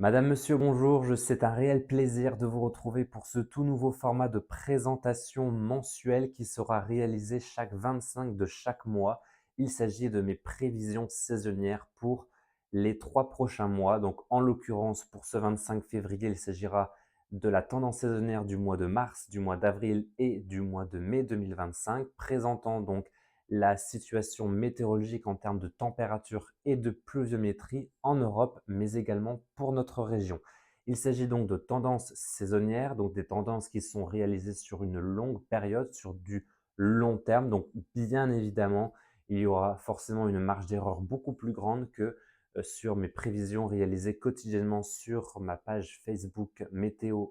Madame, monsieur, bonjour. C'est un réel plaisir de vous retrouver pour ce tout nouveau format de présentation mensuelle qui sera réalisé chaque 25 de chaque mois. Il s'agit de mes prévisions saisonnières pour les 3 prochains mois. Donc, en l'occurrence, pour ce 25 février, il s'agira de la tendance saisonnière du mois de mars, du mois d'avril et du mois de mai 2025, présentant donc la situation météorologique en termes de température et de pluviométrie en Europe, mais également pour notre région. Il s'agit donc de tendances saisonnières, donc des tendances qui sont réalisées sur une longue période, sur du long terme. Donc bien évidemment, il y aura forcément une marge d'erreur beaucoup plus grande que sur mes prévisions réalisées quotidiennement sur ma page Facebook Météo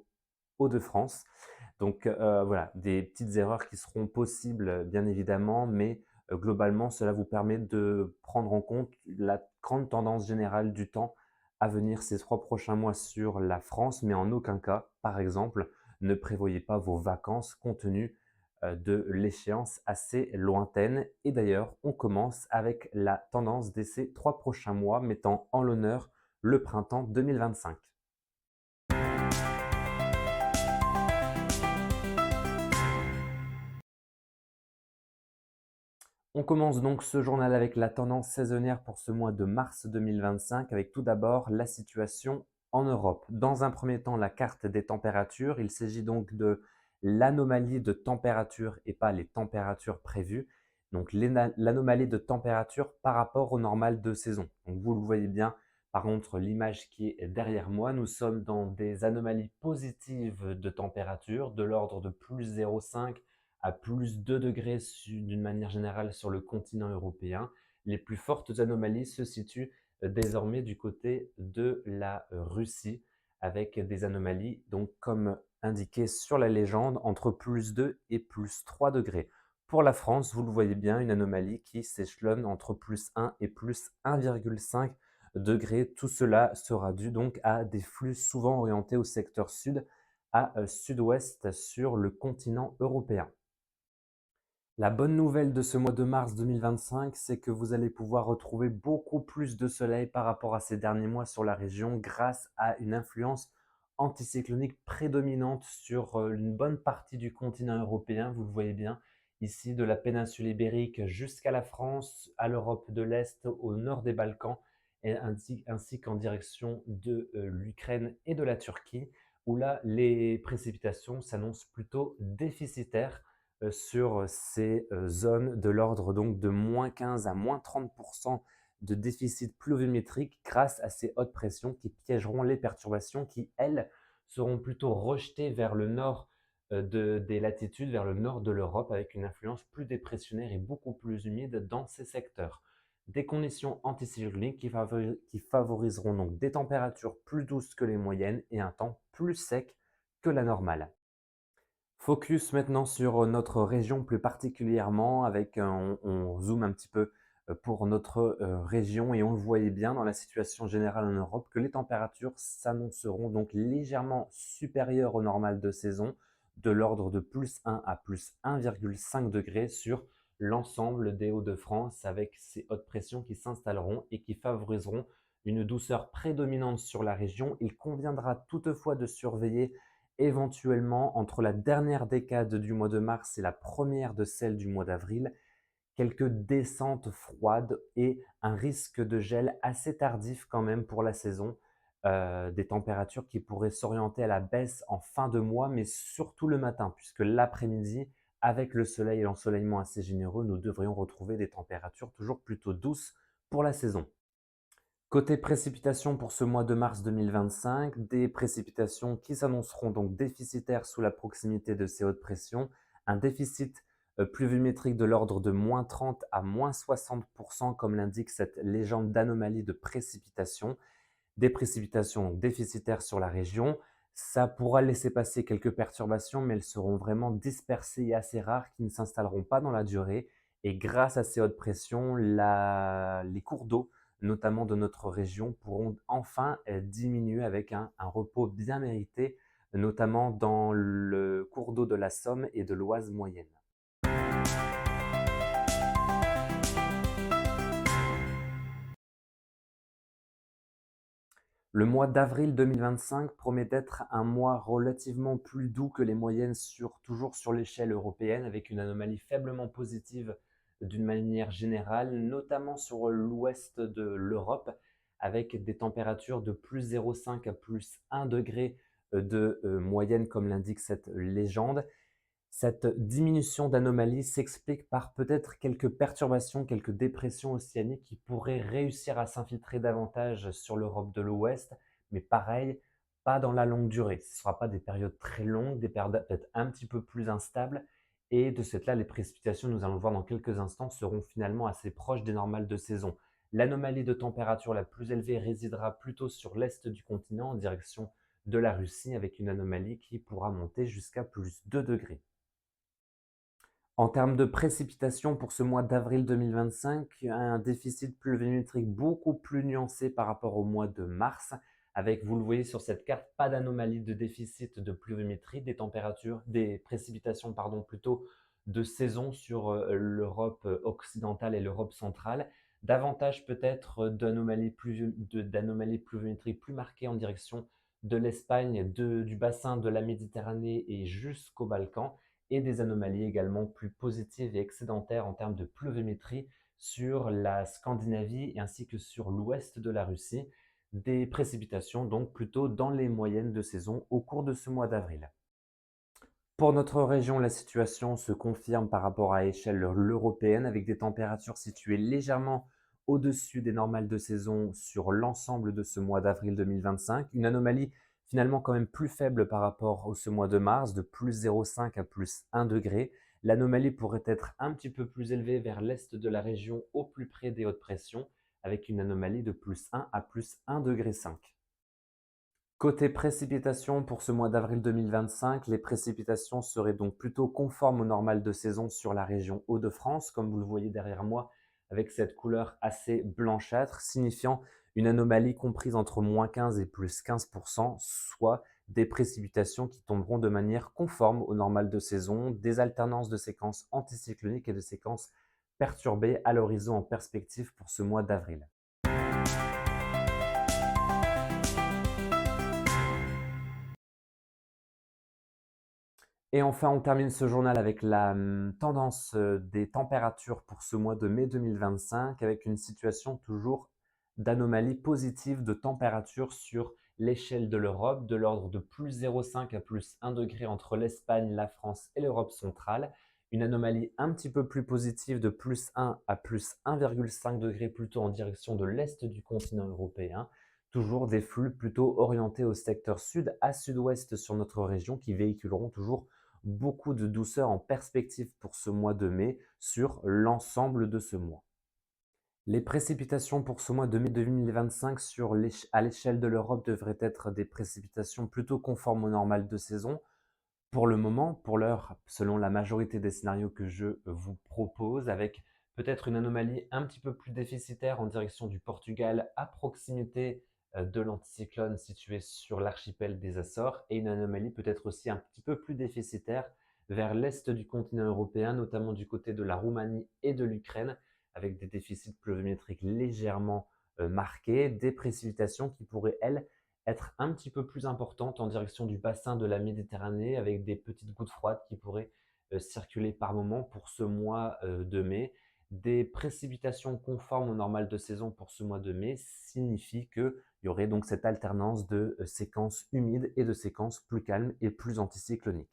Hauts-de-France. Donc voilà, des petites erreurs qui seront possibles bien évidemment, mais globalement, cela vous permet de prendre en compte la grande tendance générale du temps à venir ces 3 prochains mois sur la France, mais en aucun cas, par exemple, ne prévoyez pas vos vacances compte tenu de l'échéance assez lointaine. Et d'ailleurs, on commence avec la tendance de ces 3 prochains mois, mettant en l'honneur le printemps 2025. On commence donc ce journal avec la tendance saisonnière pour ce mois de mars 2025, avec tout d'abord la situation en Europe. Dans un premier temps, la carte des températures. Il s'agit donc de l'anomalie de température et pas les températures prévues. Donc l'anomalie de température par rapport au normal de saison. Donc vous le voyez bien, par contre, l'image qui est derrière moi, nous sommes dans des anomalies positives de température de l'ordre de plus 0,5 à plus 2 degrés d'une manière générale sur le continent européen. Les plus fortes anomalies se situent désormais du côté de la Russie, avec des anomalies, donc comme indiqué sur la légende, entre plus 2 et plus 3 degrés. Pour la France, vous le voyez bien, une anomalie qui s'échelonne entre plus 1 et plus 1,5 degrés. Tout cela sera dû donc à des flux souvent orientés au secteur sud à sud-ouest sur le continent européen. La bonne nouvelle de ce mois de mars 2025, c'est que vous allez pouvoir retrouver beaucoup plus de soleil par rapport à ces derniers mois sur la région grâce à une influence anticyclonique prédominante sur une bonne partie du continent européen. Vous le voyez bien ici, de la péninsule ibérique jusqu'à la France, à l'Europe de l'Est, au nord des Balkans, et ainsi qu'en direction de l'Ukraine et de la Turquie, où là, les précipitations s'annoncent plutôt déficitaires sur ces zones de l'ordre donc de -15 à -30% de déficit pluviométrique grâce à ces hautes pressions qui piégeront les perturbations qui, elles, seront plutôt rejetées vers le nord des latitudes, vers le nord de l'Europe, avec une influence plus dépressionnaire et beaucoup plus humide dans ces secteurs. Des conditions anticycloniques qui favoriseront donc des températures plus douces que les moyennes et un temps plus sec que la normale. Focus maintenant sur notre région plus particulièrement avec on zoome un petit peu pour notre région et on le voyait bien dans la situation générale en Europe que les températures s'annonceront donc légèrement supérieures au normal de saison, de l'ordre de plus 1 à plus 1,5 degrés sur l'ensemble des Hauts-de-France, avec ces hautes pressions qui s'installeront et qui favoriseront une douceur prédominante sur la région. Il conviendra toutefois de surveiller éventuellement entre la dernière décade du mois de mars et la première de celle du mois d'avril, quelques descentes froides et un risque de gel assez tardif quand même pour la saison. Des températures qui pourraient s'orienter à la baisse en fin de mois, mais surtout le matin, puisque l'après-midi, avec le soleil et l'ensoleillement assez généreux, nous devrions retrouver des températures toujours plutôt douces pour la saison. Côté précipitations pour ce mois de mars 2025, des précipitations qui s'annonceront donc déficitaires sous la proximité de ces hautes pressions, un déficit pluviométrique de l'ordre de -30 à -60% comme l'indique cette légende d'anomalie de précipitation, des précipitations donc déficitaires sur la région. Ça pourra laisser passer quelques perturbations, mais elles seront vraiment dispersées et assez rares qui ne s'installeront pas dans la durée. Et grâce à ces hautes pressions, les cours d'eau, notamment de notre région, pourront enfin diminuer avec un repos bien mérité, notamment dans le cours d'eau de la Somme et de l'Oise moyenne. Le mois d'avril 2025 promet d'être un mois relativement plus doux que les moyennes toujours sur l'échelle européenne, avec une anomalie faiblement positive d'une manière générale, notamment sur l'ouest de l'Europe, avec des températures de plus 0,5 à plus 1 degré de moyenne, comme l'indique cette légende. Cette diminution d'anomalies s'explique par peut-être quelques perturbations, quelques dépressions océaniques qui pourraient réussir à s'infiltrer davantage sur l'Europe de l'Ouest, mais pareil, pas dans la longue durée. Ce ne sera pas des périodes très longues, des périodes peut-être un petit peu plus instables, et de ce fait-là, les précipitations, nous allons le voir dans quelques instants, seront finalement assez proches des normales de saison. L'anomalie de température la plus élevée résidera plutôt sur l'est du continent, en direction de la Russie, avec une anomalie qui pourra monter jusqu'à plus 2 degrés. En termes de précipitations pour ce mois d'avril 2025, un déficit pluviométrique beaucoup plus nuancé par rapport au mois de mars, avec, vous le voyez sur cette carte, pas d'anomalie de déficit de pluviométrie, des précipitations plutôt de saison sur l'Europe occidentale et l'Europe centrale. Davantage peut-être d'anomalies pluviométriques plus marquées en direction de l'Espagne, du bassin de la Méditerranée et jusqu'aux Balkans, et des anomalies également plus positives et excédentaires en termes de pluviométrie sur la Scandinavie ainsi que sur l'ouest de la Russie, des précipitations donc plutôt dans les moyennes de saison au cours de ce mois d'avril. Pour notre région, la situation se confirme par rapport à l'échelle européenne, avec des températures situées légèrement au-dessus des normales de saison sur l'ensemble de ce mois d'avril 2025. Une anomalie finalement quand même plus faible par rapport au ce mois de mars, de plus 0,5 à plus 1 degré. L'anomalie pourrait être un petit peu plus élevée vers l'est de la région, au plus près des hautes pressions, avec une anomalie de plus 1 à plus 1 degré 5. Côté précipitations pour ce mois d'avril 2025, les précipitations seraient donc plutôt conformes aux normales de saison sur la région Hauts-de-France, comme vous le voyez derrière moi, avec cette couleur assez blanchâtre, signifiant une anomalie comprise entre -15 et plus 15%, soit des précipitations qui tomberont de manière conforme aux normales de saison, des alternances de séquences anticycloniques et de séquences perturbées à l'horizon en perspective pour ce mois d'avril. Et enfin, on termine ce journal avec la tendance des températures pour ce mois de mai 2025, avec une situation toujours d'anomalie positive de température sur l'échelle de l'Europe, de l'ordre de plus 0,5 à plus 1 degré entre l'Espagne, la France et l'Europe centrale. Une anomalie un petit peu plus positive de plus 1 à plus 1,5 degré plutôt en direction de l'est du continent européen. Toujours des flux plutôt orientés au secteur sud à sud-ouest sur notre région, qui véhiculeront toujours beaucoup de douceur en perspective pour ce mois de mai sur l'ensemble de ce mois. Les précipitations pour ce mois de mai 2025 à l'échelle de l'Europe devraient être des précipitations plutôt conformes aux normales de saison. Pour le moment, pour l'heure, selon la majorité des scénarios que je vous propose, avec peut-être une anomalie un petit peu plus déficitaire en direction du Portugal, à proximité de l'anticyclone situé sur l'archipel des Açores, et une anomalie peut-être aussi un petit peu plus déficitaire vers l'est du continent européen, notamment du côté de la Roumanie et de l'Ukraine, avec des déficits pluviométriques légèrement marqués, des précipitations qui pourraient, elles, être un petit peu plus importante en direction du bassin de la Méditerranée, avec des petites gouttes froides qui pourraient circuler par moment pour ce mois de mai. Des précipitations conformes aux normales de saison pour ce mois de mai signifie qu'il y aurait donc cette alternance de séquences humides et de séquences plus calmes et plus anticycloniques.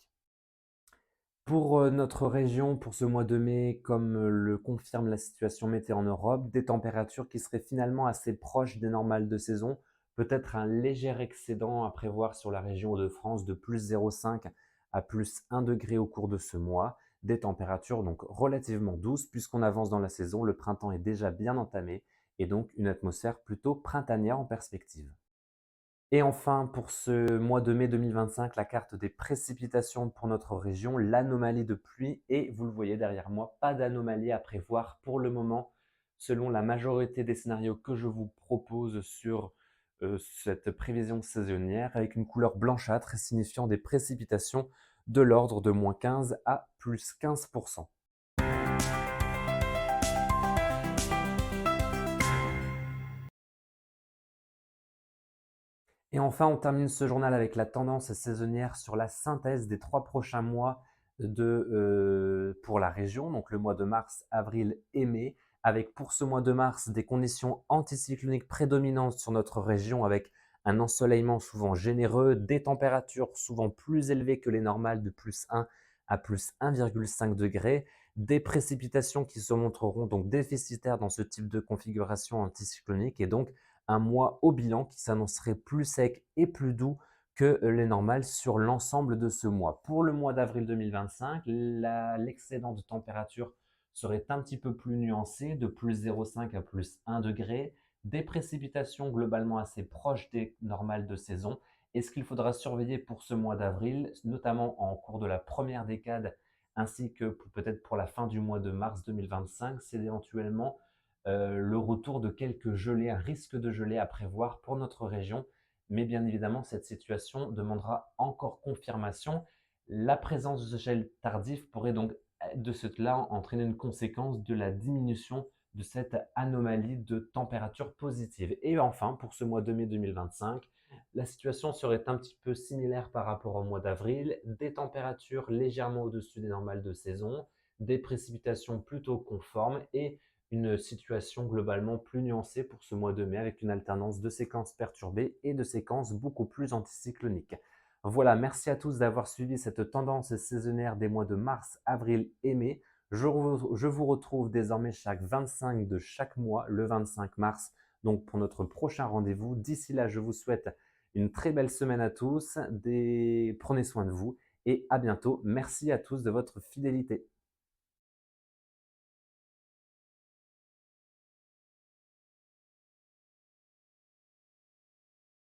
Pour notre région, pour ce mois de mai, comme le confirme la situation météo en Europe, des températures qui seraient finalement assez proches des normales de saison, peut-être un léger excédent à prévoir sur la région de France de plus 0,5 à plus 1 degré au cours de ce mois, des températures donc relativement douces puisqu'on avance dans la saison, le printemps est déjà bien entamé et donc une atmosphère plutôt printanière en perspective. Et enfin, pour ce mois de mai 2025, la carte des précipitations pour notre région, l'anomalie de pluie. Et vous le voyez derrière moi, pas d'anomalie à prévoir pour le moment, selon la majorité des scénarios que je vous propose sur cette prévision saisonnière, avec une couleur blanchâtre signifiant des précipitations de l'ordre de -15 à plus 15%. Et enfin, on termine ce journal avec la tendance saisonnière sur la synthèse des 3 prochains mois pour la région, donc le mois de mars, avril et mai, avec pour ce mois de mars des conditions anticycloniques prédominantes sur notre région avec un ensoleillement souvent généreux, des températures souvent plus élevées que les normales de +1 à +1,5 degrés, des précipitations qui se montreront donc déficitaires dans ce type de configuration anticyclonique et donc un mois au bilan qui s'annoncerait plus sec et plus doux que les normales sur l'ensemble de ce mois. Pour le mois d'avril 2025, l'excédent de température serait un petit peu plus nuancé, de +0,5 à +1 degré, des précipitations globalement assez proches des normales de saison. Et ce qu'il faudra surveiller pour ce mois d'avril, notamment en cours de la première décade, ainsi que peut-être pour la fin du mois de mars 2025, c'est éventuellement le retour de quelques gelées, un risque de gelée à prévoir pour notre région. Mais bien évidemment, cette situation demandera encore confirmation. La présence de ce gel tardif pourrait donc de cela entraîner une conséquence de la diminution de cette anomalie de température positive. Et enfin, pour ce mois de mai 2025, la situation serait un petit peu similaire par rapport au mois d'avril, des températures légèrement au-dessus des normales de saison, des précipitations plutôt conformes et une situation globalement plus nuancée pour ce mois de mai avec une alternance de séquences perturbées et de séquences beaucoup plus anticycloniques. Voilà, merci à tous d'avoir suivi cette tendance saisonnière des mois de mars, avril et mai. Je vous retrouve désormais chaque 25 de chaque mois, le 25 mars, donc pour notre prochain rendez-vous. D'ici là, je vous souhaite une très belle semaine à tous, prenez soin de vous et à bientôt. Merci à tous de votre fidélité.